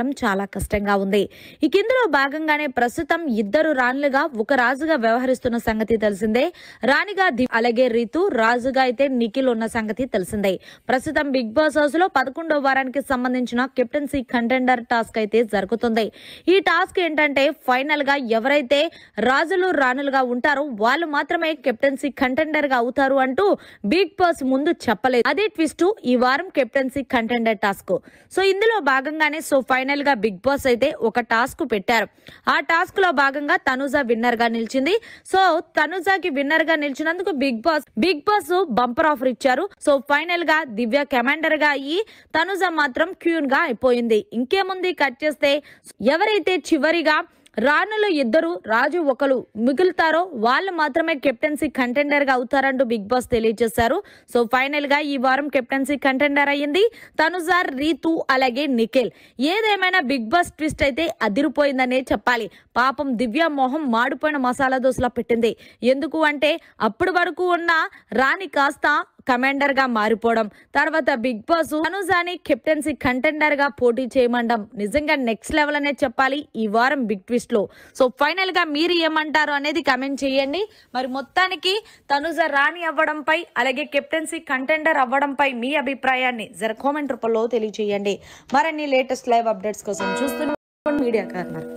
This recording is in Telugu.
మాత్రం చాలా కష్టంగా ఉంది. ఇక ఇందులో భాగంగానే ప్రస్తుతం ఇద్దరు రాణులుగా ఒక రాజుగా వ్యవహరిస్తున్న సంగతి తెలిసిందే. రాణిగా అలాగే రీతు, రాజుగా అయితే నిఖిల్ ఉన్న సంగతి తెలిసిందే. ప్రస్తుతం బిగ్ బాస్ హౌస్ లో 11వ వారానికి సంబంధించిన కెప్టెన్సీ కంటెండర్ టాస్క్ అయితే జరుగుతుంది. ఈ టాస్క్ ఏంటంటే ఫైనల్ గా ఎవరైతే రాజులు రాణులుగా ఉంటారో వాళ్ళు మాత్రమే కెప్టెన్సీ కంటెండర్ గా అవుతారు అంటూ బిగ్ బాస్ ముందు చెప్పలేదు. అదే ట్విస్ట్ ఈ వారం కెప్టెన్సీ కంటెండర్ టాస్క్. సో ఇందులో భాగంగానే ఫైనల్ గా బిగ్ బాస్ అయితే ఒక టాస్క్ పెట్టారు. ఆ టాస్క్ లో భాగంగా తనుజ విన్నర్ గా నిలిచింది. సో తనుజాకి విన్నర్ గా నిలిచినందుకు బిగ్ బాస్ బంపర్ ఆఫర్ ఇచ్చారు. సో ఫైనల్ గా దివ్య కమాండర్ గా అయ్యి తనుజ మాత్రం క్యూన్ గా అయిపోయింది. ఇంకేముంది, కట్ చేస్తే ఎవరైతే చివరిగా రాణులు ఇద్దరు రాజు ఒకరు మిగులుతారో వాళ్ళు మాత్రమే కెప్టెన్సీ కంటెండర్ గా అవుతారంటూ బిగ్ బాస్ తెలియజేశారు. సో ఫైనల్ గా ఈ వారం కెప్టెన్సీ కంటెండర్ అయ్యింది తనుజ, రీతు అలాగే నిఖిల్. ఏదేమైనా బిగ్ బాస్ ట్విస్ట్ అయితే అదిరిపోయిందనే చెప్పాలి. పాపం దివ్య మొహం మాడిపోయిన మసాలా దోశలా పెట్టింది. ఎందుకు అంటే అప్పటి వరకు ఉన్న రాణి కాస్త కమాండర్ గా మారిపోవడం, తర్వాత బిగ్ బాస్ తనుజాని కెప్టెన్సీ కంటెండర్ గా పోటీ చేయమండం నిజంగా నెక్స్ట్ లెవెల్ అనే చెప్పాలి ఈ వారం బిగ్ ట్విస్ట్ లో. సో ఫైనల్ గా మీరు ఏమంటారు అనేది కమెంట్ చేయండి. మరి మొత్తానికి తనుజ రాణి అవ్వడంపై అలాగే కెప్టెన్సీ కంటెండర్ అవ్వడంపై మీ అభిప్రాయాన్ని జర కామెంట్ రూపంలో తెలియజేయండి. మరిన్ని లేటెస్ట్ లైవ్ అప్డేట్స్ కోసం చూస్తున్న మీడియా కార్నర్.